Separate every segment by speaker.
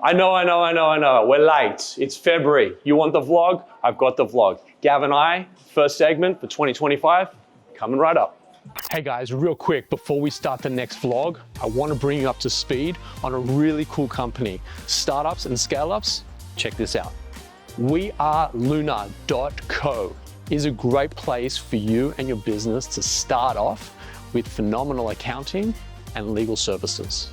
Speaker 1: I know. We're late. It's February. You want the vlog? I've got the vlog. Gavin.ai, first segment for 2025, coming right up. Hey guys, real quick, before we start the next vlog, I want to bring you up to speed on a really cool company. Startups and scale-ups, check this out. weareluna.co is a great place for you and your business to start off with phenomenal accounting and legal services.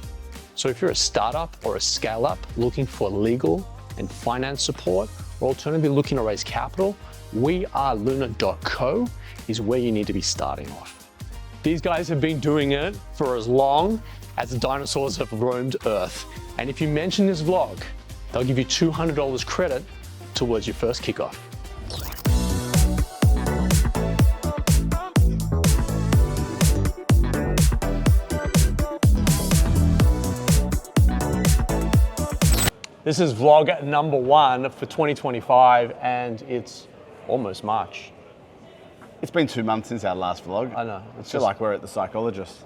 Speaker 1: So if you're a startup or a scale-up looking for legal and finance support, or alternatively looking to raise capital, weareluna.co is where you need to be starting off. These guys have been doing it for as long as the dinosaurs have roamed Earth. And if you mention this vlog, they'll give you $200 credit towards your first kickoff. This is vlog number 1 for 2025, and it's almost March.
Speaker 2: It's been 2 months since our last vlog.
Speaker 1: I know.
Speaker 2: I feel like we're at the psychologist.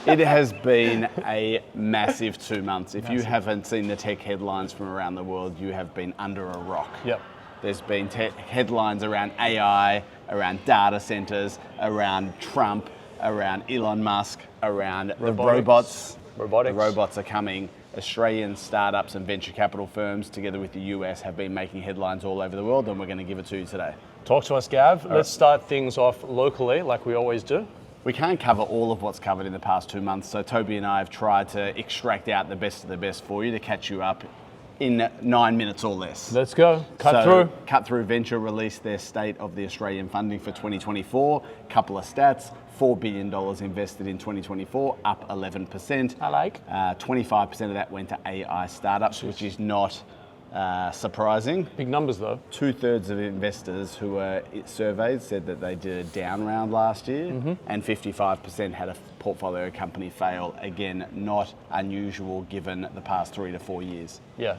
Speaker 2: It has been a massive 2 months. If you haven't seen the tech headlines from around the world, you have been under a rock.
Speaker 1: Yep.
Speaker 2: There's been headlines around AI, around data centers, around Trump, around Elon Musk, around the robots.
Speaker 1: Robotics.
Speaker 2: The robots are coming. Australian startups and venture capital firms, together with the US, have been making headlines all over the world, and we're going to give it to you today.
Speaker 1: Talk to us, Gav. Let's start things off locally, like we always do.
Speaker 2: We can't cover all of what's covered in the past 2 months, so Tobi and I have tried to extract out the best of the best for you to catch you up in 9 minutes or less.
Speaker 1: Let's go. Cut through.
Speaker 2: Cut Through Venture released their State of the Australian Funding for 2024. Couple of stats. $4 billion invested in 2024, up 11%.
Speaker 1: I like.
Speaker 2: 25% of that went to AI startups, which is not surprising.
Speaker 1: Big numbers though.
Speaker 2: 2/3 of investors who were surveyed said that they did a down round last year, and 55% had a portfolio company fail. Again, not unusual given the past 3 to 4 years.
Speaker 1: Yeah,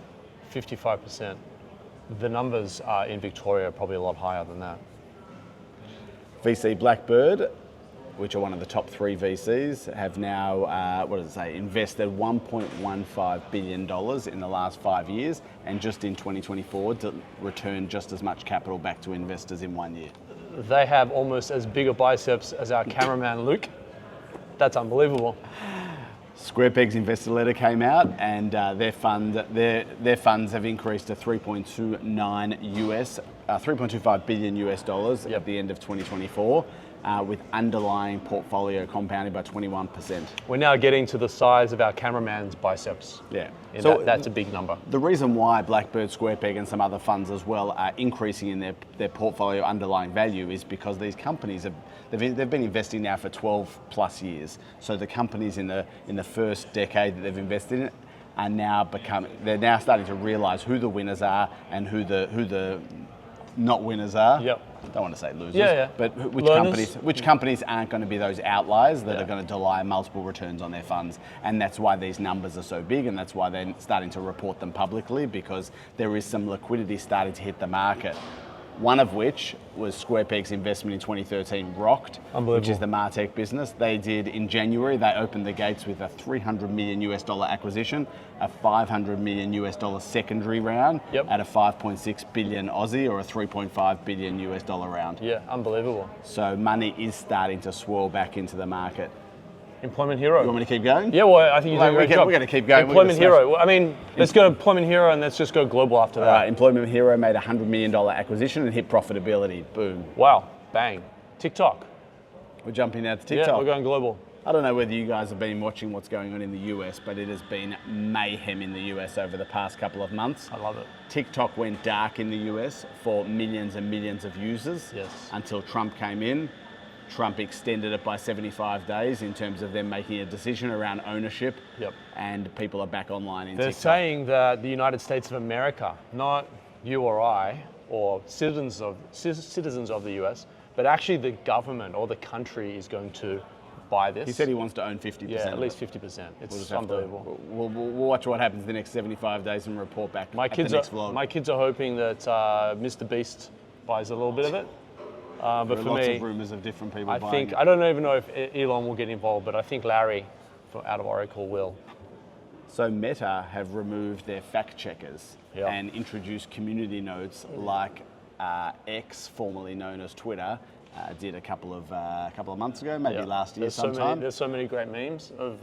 Speaker 1: 55%. The numbers in Victoria are probably a lot higher than that.
Speaker 2: VC Blackbird, which are one of the top 3 VCs, have now, invested $1.15 billion in the last 5 years, and just in 2024 returned just as much capital back to investors in 1 year.
Speaker 1: They have almost as big a biceps as our cameraman Luke. That's unbelievable.
Speaker 2: Square Peg's investor letter came out, and their funds have increased to $3.25 billion at the end of 2024. With underlying portfolio compounding by 21%.
Speaker 1: We're now getting to the size of our cameraman's biceps.
Speaker 2: Yeah.
Speaker 1: So that's a big number.
Speaker 2: The reason why Blackbird, SquarePeg and some other funds as well are increasing in their portfolio underlying value is because these companies they've been investing now for 12 plus years. So the companies in the first decade that they've invested in are now they're now starting to realize who the winners are and who the not winners are.
Speaker 1: Yep.
Speaker 2: I don't want to say losers, but which companies aren't going to be those outliers that are going to deliver multiple returns on their funds. And that's why these numbers are so big, and that's why they're starting to report them publicly, because there is some liquidity starting to hit the market. One of which was SquarePeg's investment in 2013, ROKT, which is the MarTech business. They did, in January, they opened the gates with a $300 million acquisition, a $500 million secondary round at a 5.6 billion Aussie, or a 3.5 billion round.
Speaker 1: Yeah, unbelievable.
Speaker 2: So money is starting to swirl back into the market.
Speaker 1: Employment hero.
Speaker 2: You want me to keep going?
Speaker 1: Yeah, well, I think you're doing a great job.
Speaker 2: We're going to keep going.
Speaker 1: Employment hero. Well, I mean, let's go Employment hero and let's just go global after that.
Speaker 2: Employment hero made a $100 million acquisition and hit profitability. Boom.
Speaker 1: Wow. Bang. TikTok.
Speaker 2: We're jumping now to TikTok.
Speaker 1: Yeah, we're going global.
Speaker 2: I don't know whether you guys have been watching what's going on in the US, but it has been mayhem in the US over the past couple of months.
Speaker 1: I love it.
Speaker 2: TikTok went dark in the US for millions and millions of users until Trump came in. Trump extended it by 75 days in terms of them making a decision around ownership, and people are back online in
Speaker 1: TikTok. They're saying that the United States of America, not you or I, or citizens of the US, but actually the government or the country is going to buy this.
Speaker 2: He said he wants to own 50%.
Speaker 1: Yeah, at least 50%. It's unbelievable.
Speaker 2: We'll watch what happens the next 75 days and report back at the next vlog.
Speaker 1: My kids are hoping that Mr. Beast buys a little bit of it. But
Speaker 2: there are
Speaker 1: for
Speaker 2: lots
Speaker 1: me,
Speaker 2: of rumors of different people buying.
Speaker 1: I don't even know if Elon will get involved, but I think Larry out of Oracle will.
Speaker 2: So Meta have removed their fact checkers
Speaker 1: Yeah.
Speaker 2: and introduced community nodes like X, formerly known as Twitter, did a couple of months ago, maybe last year sometime.
Speaker 1: There's so many great memes of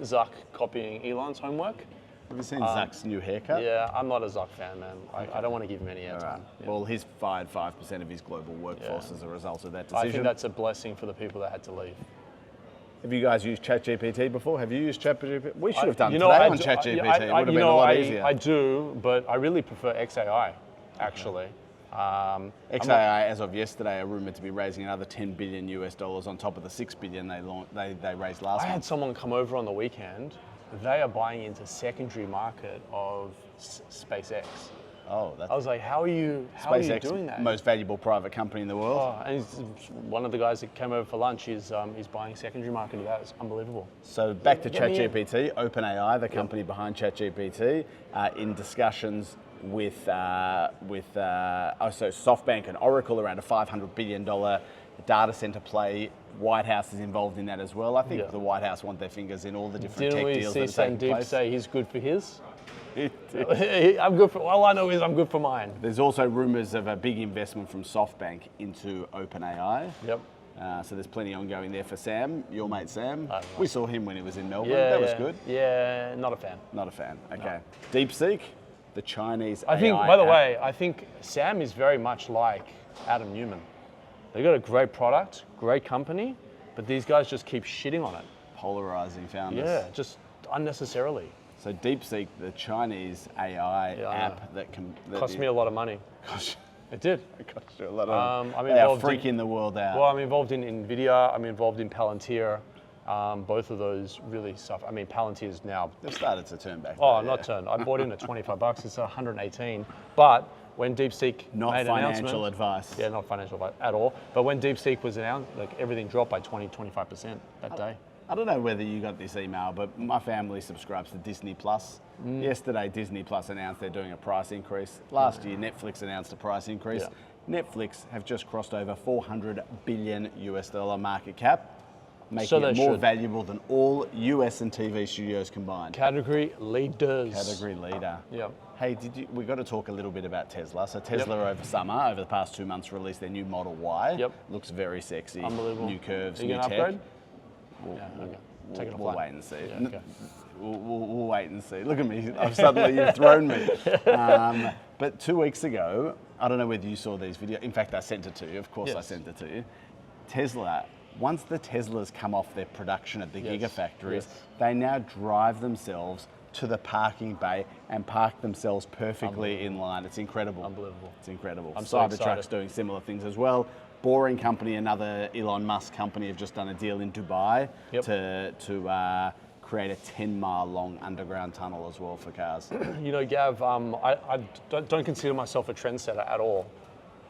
Speaker 1: Zuck copying Elon's homework.
Speaker 2: Have you seen Zuck's new haircut?
Speaker 1: Yeah, I'm not a Zuck fan, man. I don't want to give him any airtime.
Speaker 2: Right.
Speaker 1: Yeah.
Speaker 2: Well, he's fired 5% of his global workforce as a result of that decision.
Speaker 1: I think that's a blessing for the people that had to leave.
Speaker 2: Have you guys used ChatGPT before? Have you used ChatGPT? We should have done today
Speaker 1: I
Speaker 2: on
Speaker 1: do-
Speaker 2: ChatGPT. It would
Speaker 1: I-
Speaker 2: have been a lot easier.
Speaker 1: I do, but I really prefer XAI, actually.
Speaker 2: XAI, as of yesterday, are rumored to be raising another $10 billion on top of the $6 billion they raised last
Speaker 1: I had
Speaker 2: month.
Speaker 1: someone come over on the weekend. They are buying into secondary market of SpaceX.
Speaker 2: Oh, that's
Speaker 1: I was like, how are you
Speaker 2: SpaceX,
Speaker 1: doing that?
Speaker 2: most valuable private company in the world.
Speaker 1: Oh, and one of the guys that came over for lunch is buying secondary market of that. It's unbelievable.
Speaker 2: So back to
Speaker 1: Get me in.
Speaker 2: ChatGPT, OpenAI, the company behind ChatGPT, in discussions with SoftBank and Oracle around a $500 billion data center play. White House is involved in that as well. I think the White House want their fingers in all the different
Speaker 1: Didn't
Speaker 2: tech
Speaker 1: we
Speaker 2: deals
Speaker 1: see
Speaker 2: that are taking
Speaker 1: Sandeep
Speaker 2: place.
Speaker 1: say he's good for his? I'm good for. All I know is I'm good for mine.
Speaker 2: There's also rumours of a big investment from SoftBank into OpenAI.
Speaker 1: Yep.
Speaker 2: So there's plenty ongoing there for Sam, your mate Sam.
Speaker 1: Nice.
Speaker 2: We saw him when he was in Melbourne.
Speaker 1: Yeah,
Speaker 2: That was good.
Speaker 1: Yeah, not a fan.
Speaker 2: Not a fan. Okay. DeepSeek, the Chinese
Speaker 1: I think,
Speaker 2: AI
Speaker 1: by the
Speaker 2: app.
Speaker 1: way, I think Sam is very much like Adam Newman. They got a great product, great company, but these guys just keep shitting on it.
Speaker 2: Polarizing founders.
Speaker 1: Yeah, just unnecessarily.
Speaker 2: So DeepSeek, the Chinese AI
Speaker 1: Yeah, I
Speaker 2: app that can
Speaker 1: Cost me a lot of money. It did.
Speaker 2: It cost you a lot of.
Speaker 1: I'm
Speaker 2: They are
Speaker 1: involved in-
Speaker 2: freaking the world out.
Speaker 1: Well, I'm involved in NVIDIA. I'm involved in Palantir. Both of those really suffer. I mean, Palantir's now.
Speaker 2: They've started to turn back.
Speaker 1: Oh,
Speaker 2: though,
Speaker 1: not
Speaker 2: yeah.
Speaker 1: turned. I bought in at $25. It's 118. But when DeepSeek
Speaker 2: Not
Speaker 1: made an
Speaker 2: financial
Speaker 1: announcement,
Speaker 2: advice.
Speaker 1: yeah, not financial advice at all. But when DeepSeek was announced, like everything dropped by 20-25% that day.
Speaker 2: I don't know whether you got this email, but my family subscribes to Disney Plus. Yesterday, Disney Plus announced they're doing a price increase. Last year, Netflix announced a price increase.
Speaker 1: Yeah.
Speaker 2: Netflix have just crossed over $400 billion market cap, making
Speaker 1: So they
Speaker 2: it more
Speaker 1: should.
Speaker 2: valuable than all US and TV studios combined.
Speaker 1: Category leaders.
Speaker 2: Category leader.
Speaker 1: Yep.
Speaker 2: Hey, we got to talk a little bit about Tesla. So Tesla over the past 2 months, released their new Model Y.
Speaker 1: Yep.
Speaker 2: Looks very sexy.
Speaker 1: Unbelievable.
Speaker 2: New curves,
Speaker 1: Are you
Speaker 2: new
Speaker 1: gonna
Speaker 2: tech.
Speaker 1: upgrade?
Speaker 2: We'll,
Speaker 1: Okay. Take it
Speaker 2: we'll
Speaker 1: offline.
Speaker 2: wait and see.
Speaker 1: Yeah, okay.
Speaker 2: We'll wait and see. Look at me. You've thrown me. But 2 weeks ago, I don't know whether you saw these videos. In fact, I sent it to you. Of course, I
Speaker 1: Yes.
Speaker 2: sent it to you. Tesla, once the Teslas come off their production at the
Speaker 1: Yes.
Speaker 2: gigafactories,
Speaker 1: Yes.
Speaker 2: they now drive themselves to the parking bay and park themselves perfectly in line. It's incredible.
Speaker 1: Unbelievable.
Speaker 2: It's incredible.
Speaker 1: I'm so
Speaker 2: Cybertruck's
Speaker 1: excited.
Speaker 2: doing similar things as well. Boring Company, another Elon Musk company, have just done a deal in Dubai
Speaker 1: Yep.
Speaker 2: to create a 10-mile long underground tunnel as well for cars.
Speaker 1: You know, Gav, I don't consider myself a trendsetter at all,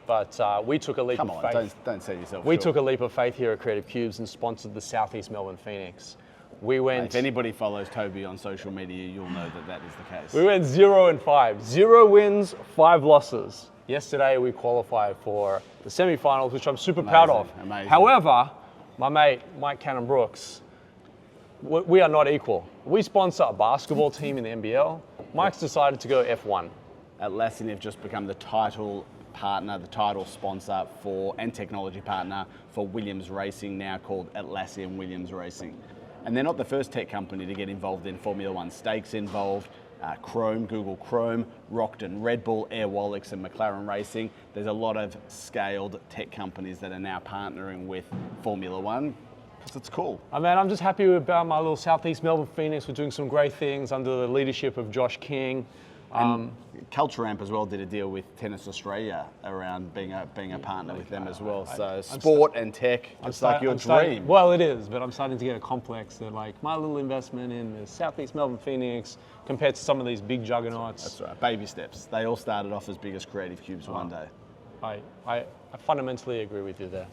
Speaker 1: but we took a leap
Speaker 2: Come
Speaker 1: of
Speaker 2: on,
Speaker 1: faith.
Speaker 2: don't sell yourself
Speaker 1: We
Speaker 2: short.
Speaker 1: took a leap of faith here at Creative Cubes and sponsored the Southeast Melbourne Phoenix. We went.
Speaker 2: If anybody follows Tobi on social media, you'll know that is the case.
Speaker 1: We went 0-5. 0 wins, 5 losses. Yesterday we qualified for the semi-finals, which I'm super proud of.
Speaker 2: Amazing.
Speaker 1: However, my mate Mike Cannon-Brooks, we are not equal. We sponsor a basketball team in the NBL. Mike's decided to go F1.
Speaker 2: Atlassian have just become the title partner, the title sponsor and technology partner for Williams Racing, now called Atlassian Williams Racing. And they're not the first tech company to get involved in Formula One. Stakes involved, Chrome, Google Chrome, ROKT and Red Bull, Airwallex and McLaren Racing. There's a lot of scaled tech companies that are now partnering with Formula One because it's cool.
Speaker 1: Man, I'm just happy about my little Southeast Melbourne Phoenix. We're doing some great things under the leadership of Josh King.
Speaker 2: Culture Amp as well did a deal with Tennis Australia around being a partner with them as well. So sport and tech, just like your dream.
Speaker 1: Well, it is, but I'm starting to get a complex that like my little investment in the Southeast Melbourne Phoenix compared to some of these big juggernauts.
Speaker 2: That's right, baby steps. They all started off as big as Creative Cubes one day.
Speaker 1: I fundamentally agree with you there.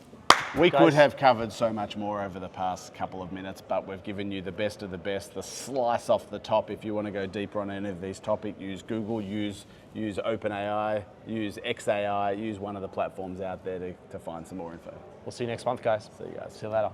Speaker 2: We
Speaker 1: Guys.
Speaker 2: could have covered so much more over the past couple of minutes, but we've given you the best of the best, the slice off the top. If you want to go deeper on any of these topics, use Google, use OpenAI, use XAI, use one of the platforms out there to find some more info.
Speaker 1: We'll see you next month, guys.
Speaker 2: See you guys.
Speaker 1: See you later.